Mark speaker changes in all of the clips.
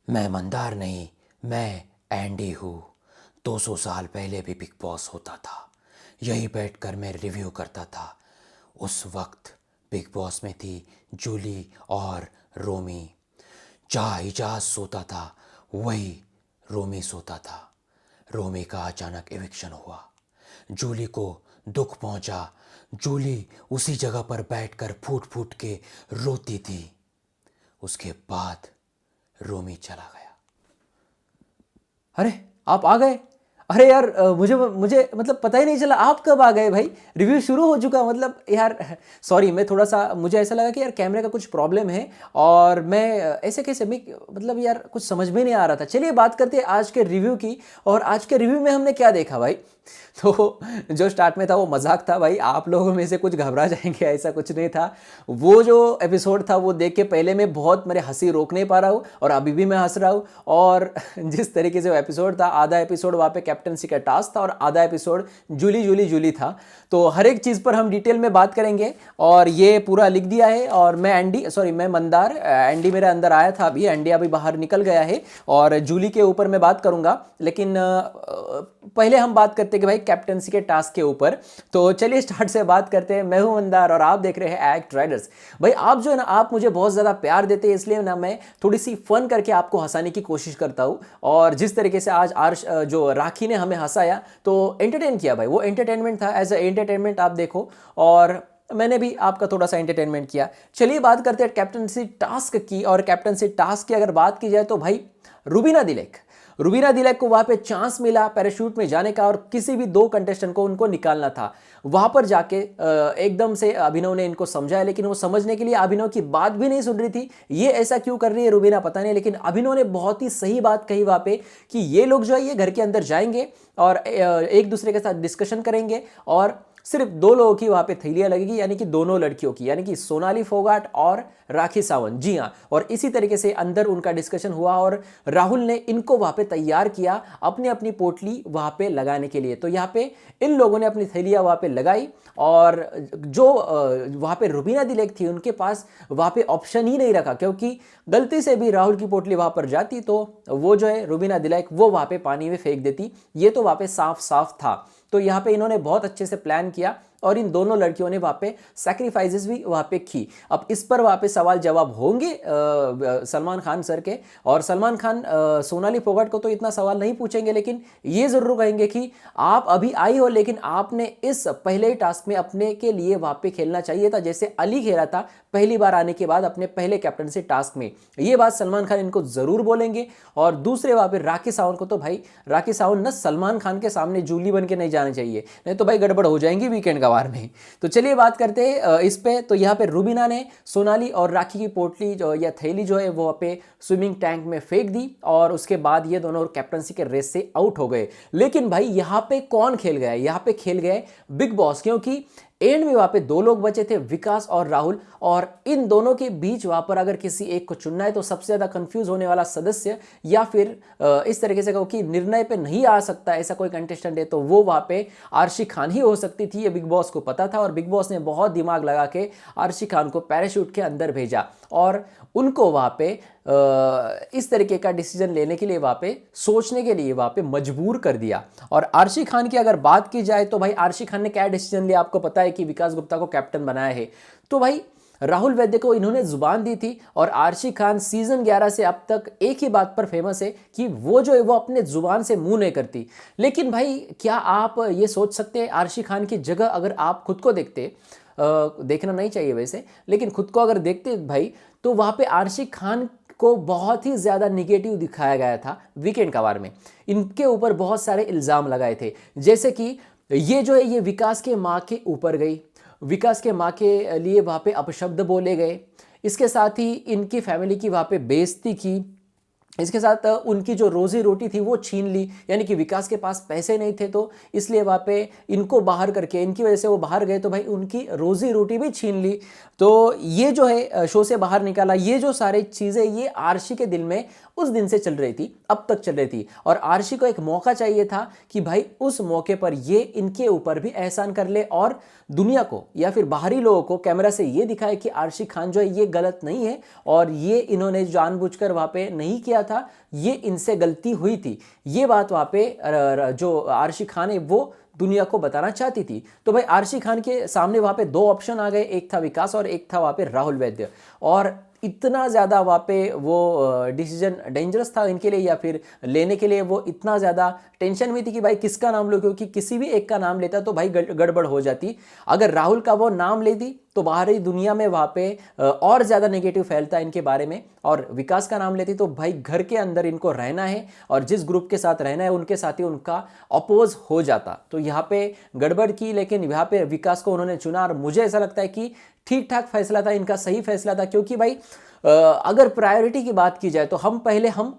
Speaker 1: मैं मंदार नहीं, मैं एंडी हूँ। 200 साल पहले भी बिग बॉस होता था। यही बैठकर मैं रिव्यू करता था। उस वक्त बिग बॉस में थी जूली और रोमी। जहाँ इजाज सोता था वही रोमी सोता था। रोमी का अचानक इविक्शन हुआ। जूली को दुख पहुंचा। जूली उसी जगह पर बैठकर फूट फूट के रोती थी। उसके बाद रोमी चला गया। अरे, आप आ गए। अरे यार, मुझे मुझे मतलब पता ही नहीं चला आप कब आ गए भाई। रिव्यू शुरू हो चुका मतलब यार। सॉरी, मैं थोड़ा सा मुझे ऐसा लगा कि यार कैमरे का कुछ प्रॉब्लम है और मैं ऐसे कैसे मैं मतलब यार कुछ समझ में नहीं आ रहा था। चलिए बात करते हैं आज के रिव्यू की। और आज के रिव्यू में हमने क्या देखा भाई। तो जो स्टार्ट में था वो मजाक था भाई। आप लोगों में से कुछ घबरा जाएंगे, ऐसा कुछ नहीं था। वो जो एपिसोड था वो देख के पहले मैं बहुत मेरे हंसी रोक नहीं पा रहा हूँ और अभी भी मैं हंस रहा हूँ। और जिस तरीके से वो एपिसोड था, आधा एपिसोड वहाँ पे कैप्टनसी का टास्क था और आधा एपिसोड जूली जूली जूली था। तो हर एक चीज़ पर हम डिटेल में बात करेंगे। और ये पूरा लिख दिया है। और मैं मंदार, एंडी मेरे अंदर आया था अभी, एंडी अभी बाहर निकल गया है और जूली के ऊपर मैं बात करूंगा। लेकिन पहले हम बात करते हैं कि भाई कैप्टनसी के टास्क के ऊपर। तो चलिए स्टार्ट से बात करते हैं। मैं हूं मंदार और आप देख रहे हैं एक्ट राइडर्स। भाई आप जो है ना, आप मुझे बहुत ज़्यादा प्यार देते हैं, इसलिए ना मैं थोड़ी सी फन करके आपको हंसाने की कोशिश करता हूं। और जिस तरीके से आज आर्श जो राखी ने हमें हंसाया तो एंटरटेन किया भाई, वो एंटरटेनमेंट था। एज ए एंटरटेनमेंट आप देखो और मैंने भी आपका थोड़ा सा एंटरटेनमेंट किया। चलिए बात करते हैं कैप्टनसी टास्क की। और कैप्टनसी टास्क की अगर बात की जाए तो भाई रुबीना दिलेक को वहां पे चांस मिला पैराशूट में जाने का और किसी भी दो कंटेस्टेंट को उनको निकालना था। वहां पर जाके एकदम से अभिनव ने इनको समझाया, लेकिन वो समझने के लिए अभिनव की बात भी नहीं सुन रही थी। ये ऐसा क्यों कर रही है रुबीना पता नहीं, लेकिन अभिनव ने बहुत ही सही बात कही वहां पे कि ये लोग जो है ये घर के अंदर जाएंगे और एक दूसरे के साथ डिस्कशन करेंगे और सिर्फ दो लोगों की वहां पे थैलियां लगेगी, यानी कि दोनों लड़कियों की, यानी कि सोनाली फोगाट और राखी सावंत। जी हाँ, और इसी तरीके से अंदर उनका डिस्कशन हुआ और राहुल ने इनको वहां पे तैयार किया अपनी अपनी पोटली वहां पे लगाने के लिए। तो यहाँ पे इन लोगों ने अपनी थैलियां वहां पे लगाई और जो वहां पे रुबीना दिलेक थी उनके पास वहां पे ऑप्शन ही नहीं रखा, क्योंकि गलती से भी राहुल की पोटली वहां पर जाती तो वो जो है रुबीना दिलेक वो वहां पे पानी में फेंक देती। ये तो वहां पे साफ साफ था। तो यहाँ पे इन्होंने बहुत अच्छे से प्लान किया और इन दोनों लड़कियों ने वहां पे सैक्रिफाइसेस भी वहां पे की। अब इस पर वहां पे सवाल जवाब होंगे सलमान खान सर के। और सलमान खान सोनाली फोगाट को तो इतना सवाल नहीं पूछेंगे, लेकिन ये जरूर कहेंगे कि आप अभी आई हो लेकिन आपने इस पहले टास्क में अपने के लिए वहां पे खेलना चाहिए था, जैसे अली खेला था पहली बार आने के बाद अपने पहले कैप्टनसी टास्क में। ये बात सलमान खान इनको जरूर बोलेंगे। और दूसरे वहां पे राखी सावंत को तो भाई, राखी सावंत ना सलमान खान के सामने जूली बन के नहीं जाना चाहिए, नहीं तो भाई गड़बड़ हो जाएंगी वीकेंड का वार में। तो चलिए बात करते हैं इस पे। तो यहाँ पे रुबीना ने सोनाली और राखी की पोटली जो या थैली जो है वो पे स्विमिंग टैंक में फेंक दी और उसके बाद ये दोनों कैप्टनसी के रेस से आउट हो गए। लेकिन भाई यहाँ पे कौन खेल गया? यहाँ पे खेल गए बिग बॉस, क्योंकि एंड में वहां पे दो लोग बचे थे, विकास और राहुल। और इन दोनों के बीच वहां पर अगर किसी एक को चुनना है तो सबसे ज्यादा कंफ्यूज होने वाला सदस्य या फिर इस तरीके से कहो कि निर्णय पे नहीं आ सकता ऐसा कोई कंटेस्टेंट है तो वो वहां पे आरशी खान ही हो सकती थी। ये बिग बॉस को पता था और बिग बॉस ने बहुत दिमाग लगा के आरशी खान को पैराशूट के अंदर भेजा और उनको वहां पे इस तरीके का डिसीजन लेने के लिए वहां पे सोचने के लिए वहां पे मजबूर कर दिया। और आरशी खान की अगर बात की जाए तो भाई आरशी खान ने क्या डिसीजन लिया आपको पता है कि विकास गुप्ता को कैप्टन बनाया है। तो भाई राहुल वैद्य को इन्होंने जुबान दी थी और आरशी खान सीजन 11 से अब तक एक ही बात पर फेमस है कि वो जो है वो अपने जुबान से मुंह नहीं करती। लेकिन भाई क्या आप ये सोच सकते हैं आरशी खान की जगह अगर आप खुद को देखते, देखना नहीं चाहिए वैसे, लेकिन खुद को अगर देखते भाई तो वहां पे आरशी खान को बहुत ही ज्यादा निगेटिव दिखाया गया था वीकेंड का वार में। इनके ऊपर बहुत सारे इल्जाम लगाए थे, जैसे कि ये जो है ये विकास के माँ के ऊपर गई, विकास के माँ के लिए वहां पे अपशब्द बोले गए, इसके साथ ही इनकी फैमिली की वहां पे बेइज्जती की, इसके साथ उनकी जो रोजी रोटी थी वो छीन ली, यानी कि विकास के पास पैसे नहीं थे तो इसलिए वहाँ पे इनको बाहर करके, इनकी वजह से वो बाहर गए तो भाई उनकी रोजी रोटी भी छीन ली। तो ये जो है शो से बाहर निकाला, ये जो सारी चीज़ें ये आरशी के दिल में उस दिन से चल रही थी, अब तक चल रही थी। और आरशी को एक मौका चाहिए था कि भाई उस मौके पर ये इनके ऊपर भी एहसान कर ले और दुनिया को या फिर बाहरी लोगों को कैमरा से ये दिखाए कि आरशी खान जो है ये गलत नहीं है और ये इन्होंने जानबूझकर वहाँ पे नहीं किया
Speaker 2: किया था, ये इनसे गलती हुई थी, ये बात वहाँ पे जो आरशी खान है वो दुनिया को बताना चाहती थी। तो भाई आरशी खान के सामने वहाँ पे दो ऑप्शन आ गए, एक था विकास और एक था वहाँ पे राहुल वैद्य। और इतना ज़्यादा वहाँ पे वो डिसीजन डेंजरस था इनके लिए, या फिर लेने के लिए वो इतना ज़्यादा टेंशन में थी कि भाई किसका नाम लो, क्योंकि किसी भी एक का नाम लेता तो भाई गड़बड़ हो जाती। अगर राहुल का वो नाम लेती तो बाहरी दुनिया में वहाँ पे और ज़्यादा नेगेटिव फैलता इनके बारे में, और विकास का नाम लेती तो भाई घर के अंदर इनको रहना है और जिस ग्रुप के साथ रहना है उनके साथ ही उनका अपोज हो जाता। तो यहाँ पे गड़बड़ की, लेकिन यहाँ पे विकास को उन्होंने चुना और मुझे ऐसा लगता है कि ठीक ठाक फैसला था इनका, सही फैसला था। क्योंकि भाई अगर प्रायोरिटी की बात की जाए तो हम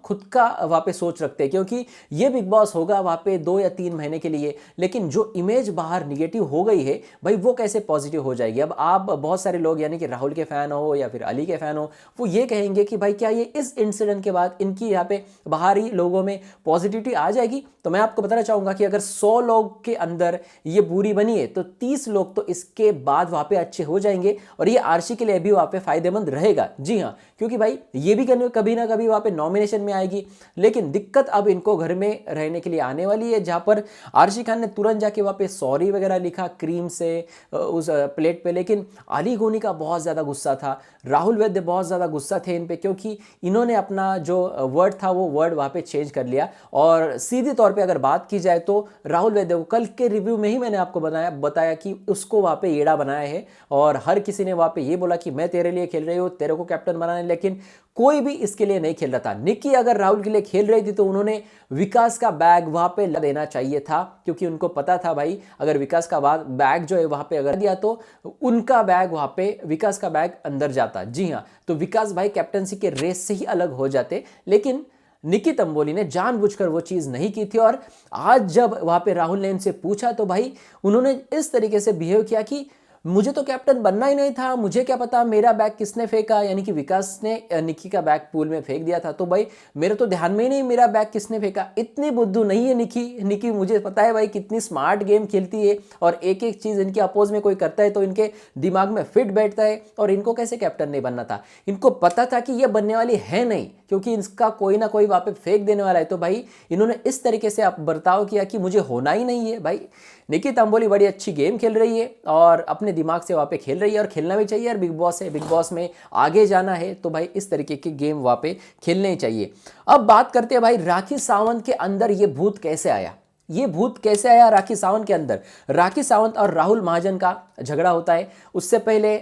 Speaker 2: खुद का वहाँ पे सोच रखते हैं, क्योंकि ये बिग बॉस होगा वहाँ पे 2 या 3 महीने के लिए, लेकिन जो इमेज बाहर निगेटिव हो गई है भाई वो कैसे पॉजिटिव हो जाएगी। अब आप बहुत सारे लोग यानी कि राहुल के फैन हो या फिर अली के फैन हो, वो ये कहेंगे कि भाई क्या ये इस इंसिडेंट के बाद इनकी यहाँ पे बाहरी लोगों में पॉजिटिविटी आ जाएगी। तो मैं आपको बताना चाहूंगा कि अगर 100 लोग के अंदर ये बुरी बनी है तो 30 लोग तो इसके बाद वहाँ पे अच्छे हो जाएंगे, और ये आरसी के लिए भी वहाँ पे फायदेमंद रहेगा। जी हाँ, क्योंकि भाई ये भी कभी ना कभी वहाँ पे नॉमिनेशन में आएगी, लेकिन दिक्कत अब इनको घर में रहने के लिए आने वाली है, जहाँ पर आरशी खान ने तुरंत जाके वहाँ पे सॉरी वगैरह लिखा क्रीम से उस प्लेट पे। लेकिन अली गोनी का बहुत ज़्यादा गुस्सा था, राहुल वैद्य बहुत ज़्यादा गुस्सा थे इन पे, क्योंकि इन्होंने अपना जो वर्ड था वो वर्ड वहाँ पे चेंज कर लिया। और सीधे तौर पे अगर बात की जाए तो राहुल वैद्य को कल के रिव्यू में ही मैंने आपको बताया कि उसको वहाँ पे येड़ा बनाया है, और हर किसी ने वहाँ पे ये बोला कि मैं तेरे लिए खेल रही हूँ, तेरे को कैप्टन बनाने, लेकिन कोई भी इसके लिए नहीं खेल रहा था। निक्की अगर राहुल के लिए खेल रही थी तो उन्होंने विकास का बैग वहां पे देना चाहिए था, क्योंकि उनको पता था भाई अगर विकास का बैग जो है वहां पे अगर दिया तो उनका बैग वहां पे, विकास का बैग अंदर जाता। जी हाँ, तो विकास भाई कैप्टनसी के रेस से ही अलग हो जाते, लेकिन निकी तंबोली ने जानबूझकर वो चीज नहीं की थी। और आज जब वहां पे राहुल ने इनसे पूछा तो भाई उन्होंने इस तरीके से बिहेव किया कि मुझे तो कैप्टन बनना ही नहीं था, मुझे क्या पता मेरा बैग किसने फेंका, यानी कि विकास ने निक्की का बैग पूल में फेंक दिया था, तो भाई मेरे तो ध्यान में ही नहीं मेरा बैग किसने फेंका। इतनी बुद्धू नहीं है निक्की मुझे पता है भाई कितनी स्मार्ट गेम खेलती है, और एक एक चीज इनके अपोज में कोई करता है तो इनके दिमाग में फिट बैठता है, और इनको कैसे कैप्टन नहीं बनना था। इनको पता था कि ये बनने वाली है नहीं, क्योंकि इसका कोई ना कोई वहां पे फेंक देने वाला है, तो भाई इन्होंने इस तरीके से आप बर्ताव किया कि मुझे होना ही नहीं है। भाई निकी तंबोली बड़ी अच्छी गेम खेल रही है और अपने दिमाग से वहाँ पे खेल रही है, और खेलना भी चाहिए यार, बिग बॉस है, बिग बॉस में आगे जाना है तो भाई इस तरीके की गेम वहाँ पे खेलने ही चाहिए। अब बात करते हैं भाई राखी सावंत के अंदर ये भूत कैसे आया। ये भूत कैसे आया राखी सावंत के अंदर। राखी सावंत और राहुल महाजन का झगड़ा होता है, उससे पहले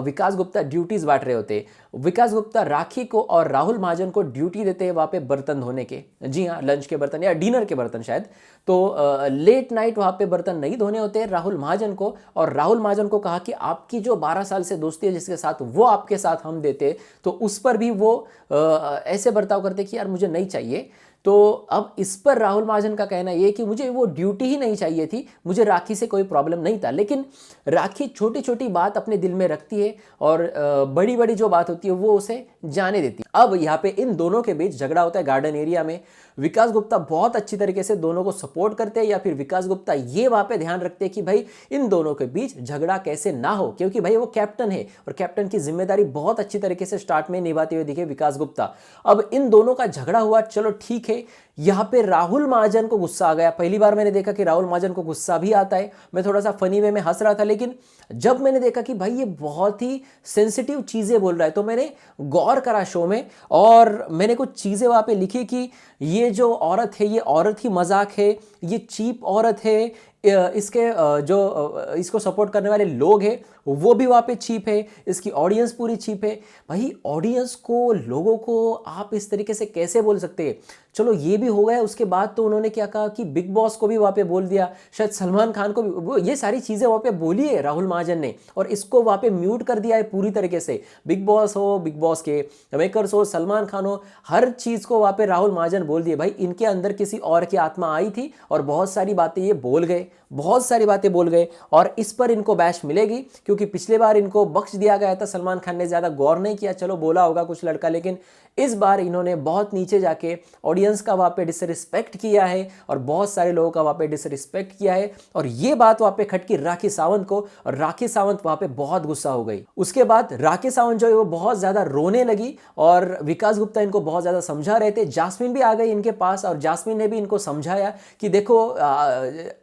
Speaker 2: विकास गुप्ता ड्यूटीज बांट रहे होते हैं। विकास गुप्ता राखी को और राहुल महाजन को ड्यूटी देते हैं वहाँ पे बर्तन धोने के। जी हाँ, लंच के बर्तन या डिनर के बर्तन शायद। तो लेट नाइट वहाँ पे बर्तन नहीं धोने होते हैं राहुल महाजन को, और राहुल महाजन को कहा कि आपकी जो 12 साल से दोस्ती है जिसके साथ, वो आपके साथ हम देते, तो उस पर भी वो ऐसे बर्ताव करते कि यार मुझे नहीं चाहिए। तो अब इस पर राहुल महाजन का कहना यह कि मुझे वो ड्यूटी ही नहीं चाहिए थी, मुझे राखी से कोई प्रॉब्लम नहीं था। लेकिन राखी छोटी छोटी बात अपने दिल में रखती है और बड़ी बड़ी जो बात होती है वो उसे जाने देती है। अब यहाँ पे इन दोनों के बीच झगड़ा होता है गार्डन एरिया में। विकास गुप्ता बहुत अच्छी तरीके से दोनों को सपोर्ट करते हैं, या फिर विकास गुप्ता ये वहां पे ध्यान रखते हैं कि भाई इन दोनों के बीच झगड़ा कैसे ना हो, क्योंकि भाई वो कैप्टन है और कैप्टन की जिम्मेदारी बहुत अच्छी तरीके से स्टार्ट में निभाते हुए दिखे विकास गुप्ता। अब इन दोनों का झगड़ा हुआ, चलो ठीक है। यहाँ पे राहुल महाजन को गुस्सा आ गया। पहली बार मैंने देखा कि राहुल महाजन को गुस्सा भी आता है। मैं थोड़ा सा फनी वे में हंस रहा था, लेकिन जब मैंने देखा कि भाई ये बहुत ही सेंसिटिव चीजें बोल रहा है तो मैंने गौर करा शो में, और मैंने कुछ चीजें वहां पे लिखी कि ये जो औरत है ये औरत ही मजाक है, ये चीप औरत है, इसके जो इसको सपोर्ट करने वाले लोग हैं वो भी वहाँ पे चीप है, इसकी ऑडियंस पूरी चीप है। भाई ऑडियंस को, लोगों को आप इस तरीके से कैसे बोल सकते हैं। चलो ये भी हो गया, उसके बाद तो उन्होंने क्या कहा कि बिग बॉस को भी वहाँ पे बोल दिया, शायद सलमान खान को भी, ये सारी चीज़ें वहाँ पे बोली है राहुल महाजन ने, और इसको वहाँ पे म्यूट कर दिया है पूरी तरीके से। बिग बॉस हो, बिग बॉस के मेकर्स हो, सलमान खान हो, हर चीज़ को वहाँ पे राहुल महाजन बोल दिए। भाई इनके अंदर किसी और की आत्मा आई थी और बहुत सारी बातें ये बोल गए। बहुत सारी बातें बोल गए और इस पर इनको बैश मिलेगी, क्योंकि पिछले बार इनको बख्श दिया गया था, सलमान खान ने ज़्यादा गौर नहीं किया, चलो बोला होगा कुछ लड़का, लेकिन इस बार इन्होंने बहुत नीचे जाके ऑडियंस का वहाँ पे डिसरिस्पेक्ट किया है और बहुत सारे लोगों का वहाँ पे डिसरिस्पेक्ट किया है। और ये बात वहाँ पे खटकी राखी सावंत को, और राखी सावंत वहाँ पे बहुत गुस्सा हो गई। उसके बाद राखी सावंत जो है वो बहुत ज़्यादा रोने लगी और विकास गुप्ता इनको बहुत ज़्यादा समझा रहे थे। जास्मिन भी आ गई इनके पास और जास्मिन ने भी इनको समझाया कि देखो,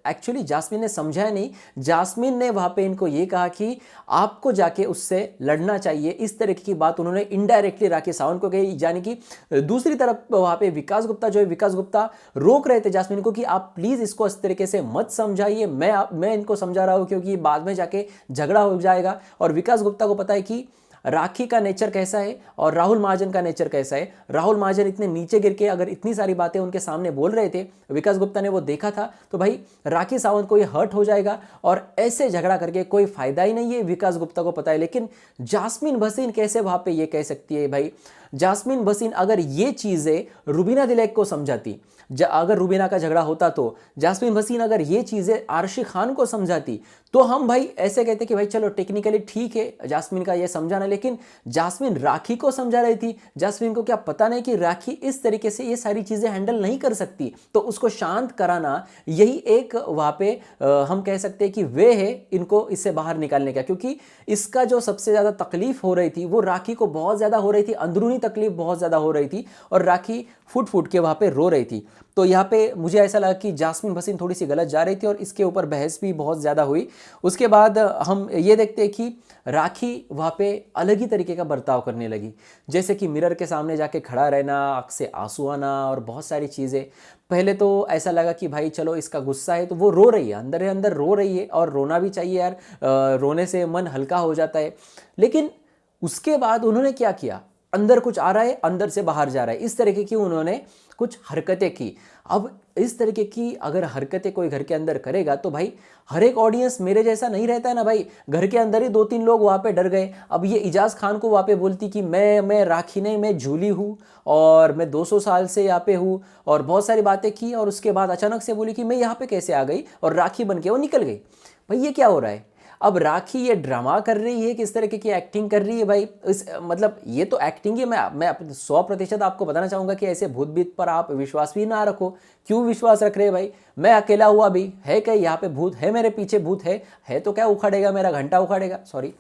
Speaker 2: एक्चुअली जास्मिन ने समझाया नहीं, जास्मिन ने वहाँ पे इनको ये कहा कि आपको जाके उससे लड़ना चाहिए। इस तरह की बात उन्होंने इनडायरेक्टली राखी सावंत को कही, यानी कि दूसरी तरफ वहाँ पे विकास गुप्ता जो है, विकास गुप्ता रोक रहे थे जास्मिन को कि आप प्लीज़ इसको इस तरीके से मत समझाइए, मैं इनको समझा रहा हूँ, क्योंकि बाद में जाके झगड़ा हो जाएगा। और विकास गुप्ता को पता है कि राखी का नेचर कैसा है और राहुल महाजन का नेचर कैसा है। राहुल महाजन इतने नीचे गिर के अगर इतनी सारी बातें उनके सामने बोल रहे थे, विकास गुप्ता ने वो देखा था, तो भाई राखी सावंत को ये हर्ट हो जाएगा और ऐसे झगड़ा करके कोई फायदा ही नहीं है, विकास गुप्ता को पता है। लेकिन जास्मिन भसीन कैसे वहां पे ये कह सकती है भाई, जास्मिन भसीन अगर ये चीज़ें रुबीना दिलैक को समझाती, अगर रुबीना का झगड़ा होता तो जास्मिन भसीन अगर ये चीज़ें आरशी खान को समझाती, तो हम भाई ऐसे कहते कि भाई चलो टेक्निकली ठीक है जास्मिन का ये समझाना, लेकिन जास्मिन राखी को समझा रही थी। जास्मिन को क्या पता नहीं कि राखी इस तरीके से ये सारी चीज़ें हैंडल नहीं कर सकती, तो उसको शांत कराना यही एक वहाँ पे हम कह सकते हैं कि वे है इनको इससे बाहर निकालने का। क्योंकि इसका जो सबसे ज़्यादा तकलीफ हो रही थी वो राखी को बहुत ज़्यादा हो रही थी, अंदरूनी तकलीफ बहुत ज़्यादा हो रही थी और राखी फूट फूट के वहाँ पे रो रही थी। तो यहाँ पे मुझे ऐसा लगा कि जास्मिन भसीन थोड़ी सी गलत जा रही थी और इसके ऊपर बहस भी बहुत ज़्यादा हुई। उसके बाद हम ये देखते हैं कि राखी वहाँ पे अलग ही तरीके का बर्ताव करने लगी, जैसे कि मिरर के सामने जाके खड़ा रहना, आँख से आंसू आना और बहुत सारी चीज़ें। पहले तो ऐसा लगा कि भाई चलो इसका गुस्सा है तो वो रो रही है, अंदर अंदर रो रही है और रोना भी चाहिए यार, रोने से मन हल्का हो जाता है। लेकिन उसके बाद उन्होंने क्या किया, अंदर कुछ आ रहा है अंदर से बाहर जा रहा है, इस तरीके की उन्होंने कुछ हरकतें की। अब इस तरीके की अगर हरकतें कोई घर के अंदर करेगा तो भाई हर एक ऑडियंस मेरे जैसा नहीं रहता है ना भाई। घर के अंदर ही 2-3 लोग वहाँ पे डर गए। अब ये इजाज़ खान को वहाँ पे बोलती कि मैं राखी नहीं, मैं जूली हूँ और मैं 200 साल से यहाँ पे हूँ और बहुत सारी बातें की, और उसके बाद अचानक से बोली कि मैं यहाँ पे कैसे आ गई और राखी बन के वो निकल गई। भाई ये क्या हो रहा है? अब राखी ये ड्रामा कर रही है, किस तरीके की एक्टिंग कर रही है भाई, इस मतलब ये तो एक्टिंग है। मैं 100% आपको बताना चाहूँगा कि ऐसे भूत बीत पर आप विश्वास भी ना रखो। क्यों विश्वास रख रहे हैं भाई? मैं अकेला हुआ भी है क्या यहाँ पे? भूत है मेरे पीछे, भूत है तो क्या उखाड़ेगा मेरा? घंटा उखाड़ेगा, सॉरी,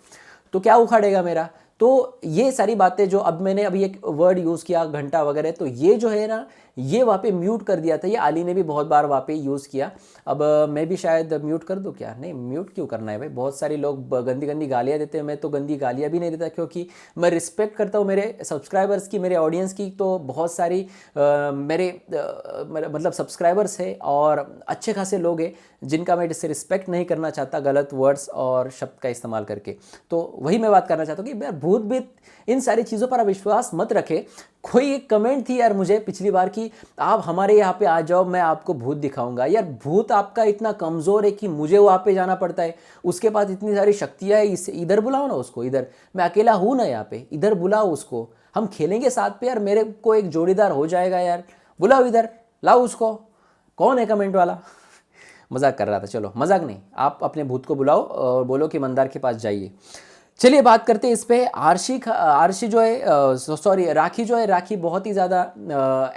Speaker 2: तो क्या उखाड़ेगा मेरा? तो ये सारी बातें जो अब मैंने अभी एक वर्ड यूज़ किया घंटा वगैरह, तो ये जो है ना, ये वहाँ पे म्यूट कर दिया था। ये आली ने भी बहुत बार वहाँ पे यूज़ किया। अब मैं भी शायद म्यूट कर दूँ क्या? नहीं, म्यूट क्यों करना है भाई? बहुत सारे लोग गंदी गंदी गालियाँ देते हैं, मैं तो गंदी गालियाँ भी नहीं देता, क्योंकि मैं रिस्पेक्ट करता हूँ मेरे सब्सक्राइबर्स की, मेरे ऑडियंस की। तो बहुत सारी मेरे मतलब सब्सक्राइबर्स है और अच्छे खासे लोग हैं जिनका मैं डिसरिस्पेक्ट नहीं करना चाहता गलत वर्ड्स और शब्द का इस्तेमाल करके। तो वही मैं बात करना चाहता हूँ कि यार भूत बीत इन सारी चीज़ों पर आप विश्वास मत रखें। कोई एक कमेंट थी यार मुझे पिछली बार कि आप हमारे यहाँ पे आ जाओ, मैं आपको भूत दिखाऊंगा। यार भूत आपका इतना कमज़ोर है कि मुझे वहाँ पे जाना पड़ता है, उसके पास इतनी सारी शक्तियाँ है, इधर बुलाओ ना उसको, इधर मैं अकेला हूँ ना यहाँ पे, इधर बुलाओ उसको, हम खेलेंगे साथ पे यार, मेरे को एक जोड़ीदार हो जाएगा यार, बुलाओ इधर, लाओ उसको। कौन है कमेंट वाला? मजाक कर रहा था, चलो मजाक नहीं, आप अपने भूत को बुलाओ और बोलो कि मंदार के पास जाइए। चलिए बात करते हैं इस पे। आरशी जो है, सॉरी राखी जो है, राखी बहुत ही ज़्यादा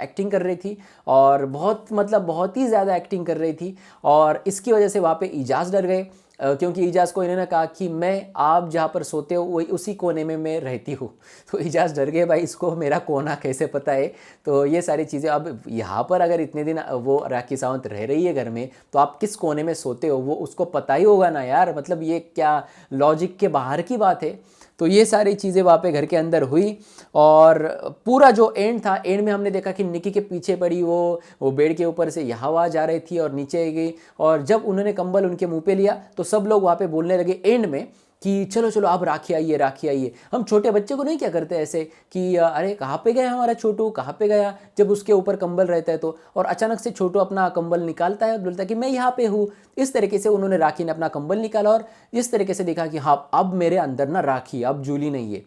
Speaker 2: एक्टिंग कर रही थी और बहुत ही ज़्यादा एक्टिंग कर रही थी, और इसकी वजह से वहाँ पे इजाज़ डर गए, क्योंकि इजाज़ को इन्होंने कहा कि मैं आप जहाँ पर सोते हो वही उसी कोने में मैं रहती हूँ। तो इजाज़ डर गए, भाई इसको मेरा कोना कैसे पता है? तो ये सारी चीज़ें, अब यहाँ पर अगर इतने दिन वो राखी सावंत रह रही है घर में, तो आप किस कोने में सोते हो वो उसको पता ही होगा ना यार, मतलब ये क्या लॉजिक के बाहर की बात है। तो ये सारी चीज़ें वहाँ पे घर के अंदर हुई, और पूरा जो एंड था, एंड में हमने देखा कि निकी के पीछे पड़ी वो बेड के ऊपर से यहाँ वहाँ जा रही थी और नीचे गई, और जब उन्होंने कंबल उनके मुंह पे लिया तो सब लोग वहाँ पे बोलने लगे एंड में कि चलो चलो अब राखी आइए, राखी आइए। हम छोटे बच्चे को नहीं क्या करते ऐसे कि अरे कहाँ पे गया हमारा छोटू, कहाँ पे गया, जब उसके ऊपर कंबल रहता है तो, और अचानक से छोटू अपना कंबल निकालता है, बोलता है कि मैं यहाँ पे हूँ। इस तरीके से उन्होंने राखी ने अपना कंबल निकाला और इस तरीके से देखा कि हाँ अब मेरे अंदर ना राखी, अब जूली नहीं है।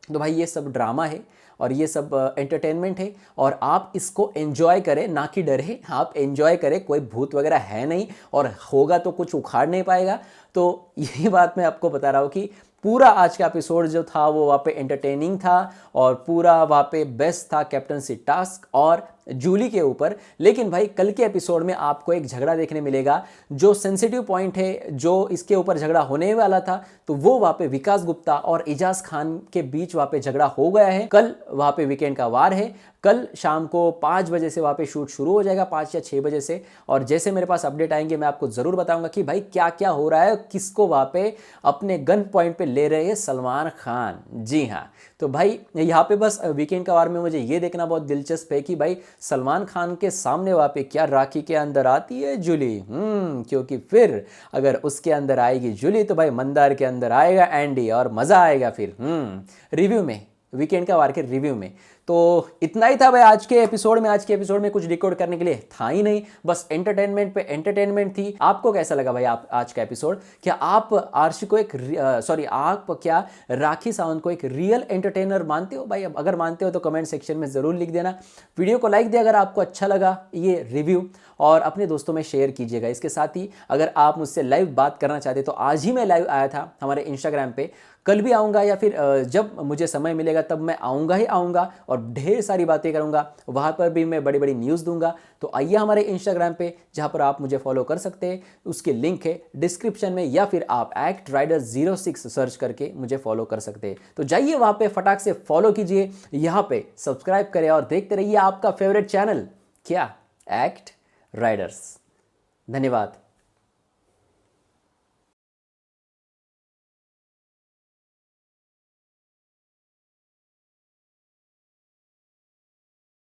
Speaker 2: तो भाई ये सब ड्रामा है और ये सब एंटरटेनमेंट है और आप इसको एंजॉय करें, ना कि डरे, आप एंजॉय करें। कोई भूत वगैरह है नहीं और होगा तो कुछ उखाड़ नहीं पाएगा। तो यही बात मैं आपको बता रहा हूँ कि पूरा आज का एपिसोड जो था वो वहाँ पे एंटरटेनिंग था और पूरा वहाँ पे बेस्ट था कैप्टनसी टास्क और जूली के ऊपर। लेकिन भाई कल के एपिसोड में आपको एक झगड़ा देखने मिलेगा जो सेंसिटिव पॉइंट है, जो इसके ऊपर झगड़ा होने वाला था, तो वो वहाँ पे विकास गुप्ता और इजाज खान के बीच वहाँ पे झगड़ा हो गया है। कल वहाँ पे वीकेंड का वार है, कल शाम को 5 बजे से वहाँ पे शूट शुरू हो जाएगा, 5 या 6 बजे से। और जैसे मेरे पास अपडेट आएंगे मैं आपको ज़रूर बताऊंगा कि भाई क्या क्या हो रहा है, किसको वहाँ पे अपने गन पॉइंट पे ले रहे हैं सलमान खान। जी हाँ, तो भाई यहाँ पे बस वीकेंड का वार में मुझे ये देखना बहुत दिलचस्प है कि भाई सलमान खान के सामने वहाँ पे क्या राखी के अंदर आती है जूली। क्योंकि फिर अगर उसके अंदर आएगी जूली तो भाई मंदार के अंदर आएगा एंडी और मज़ा आएगा फिर रिव्यू में, वीकेंड का वार के रिव्यू में। तो इतना ही था भाई आज के एपिसोड में। आज के एपिसोड में कुछ रिकॉर्ड करने के लिए था ही नहीं, बस एंटरटेनमेंट पे एंटरटेनमेंट थी। आपको कैसा लगा भाई आप आज का एपिसोड? क्या आप आरशी को एक आप क्या राखी सावंत को एक रियल एंटरटेनर मानते हो भाई? अगर मानते हो तो कमेंट सेक्शन में ज़रूर लिख देना। वीडियो को लाइक दिया अगर आपको अच्छा लगा ये रिव्यू, और अपने दोस्तों में शेयर कीजिएगा। इसके साथ ही अगर आप मुझसे लाइव बात करना चाहते तो आज ही मैं लाइव आया था हमारे इंस्टाग्राम पे, कल भी आऊँगा या फिर जब मुझे समय मिलेगा तब मैं आऊँगा ही आऊँगा और ढेर सारी बातें करूँगा। वहाँ पर भी मैं बड़ी बड़ी न्यूज़ दूंगा। तो आइए हमारे इंस्टाग्राम पे जहाँ पर आप मुझे फॉलो कर सकते हैं, उसकी लिंक है डिस्क्रिप्शन में, या फिर आप @rider06 सर्च करके मुझे फॉलो कर सकते हैं। तो जाइए वहाँ पे फटाक से फॉलो कीजिए, यहाँ पे सब्सक्राइब करें और देखते रहिए आपका फेवरेट चैनल क्या, एक्ट राइडर्स। धन्यवाद।